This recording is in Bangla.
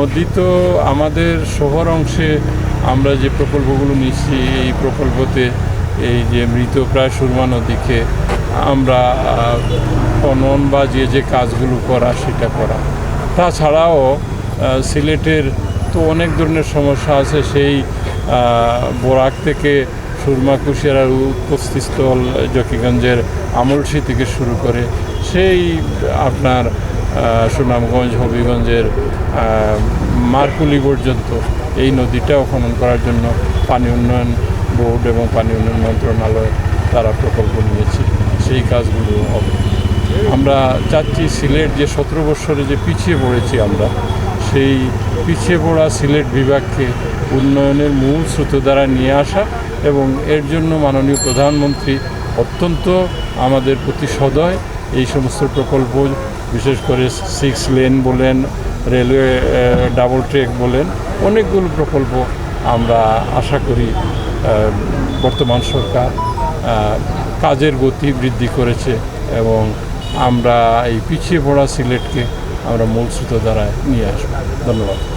নদী তো আমাদের শহর অংশে আমরা যে প্রকল্পগুলো নিচ্ছি, এই প্রকল্পতে এই যে মৃতপ্রায় সুরমা নদীকে আমরা খনন বা যে কাজগুলো করা সেটা করা। তাছাড়াও সিলেটের তো অনেক ধরনের সমস্যা আছে, সেই বরাক থেকে সুরমা কুশিয়ারার উৎপত্তিস্থল জকিগঞ্জের আমলসি থেকে শুরু করে সেই আপনার সুনামগঞ্জ হবিগঞ্জের মারকুলি পর্যন্ত এই নদীটাও খনন করার জন্য পানি উন্নয়ন বোর্ড এবং পানি উন্নয়ন মন্ত্রণালয় তারা প্রকল্প নিয়েছে, সেই কাজগুলো হবে। আমরা চাচ্ছি সিলেট যে 17 বছরে যে পিছিয়ে পড়েছি আমরা, সেই পিছিয়ে পড়া সিলেট বিভাগকে উন্নয়নের মূল স্রোতধারা নিয়ে আসা, এবং এর জন্য মাননীয় প্রধানমন্ত্রী অত্যন্ত আমাদের প্রতি সদয়। এই সমস্ত প্রকল্প, বিশেষ করে 6 লেন বলেন, রেলওয়ে ডাবল ট্র্যাক বলেন, অনেকগুলো প্রকল্প আমরা আশা করি বর্তমান সরকার কাজের গতি বৃদ্ধি করেছে, এবং আমরা এই পিছিয়ে পড়া সিলেটকে আমরা মূল স্রোতধারায় নিয়ে আসবো। ধন্যবাদ।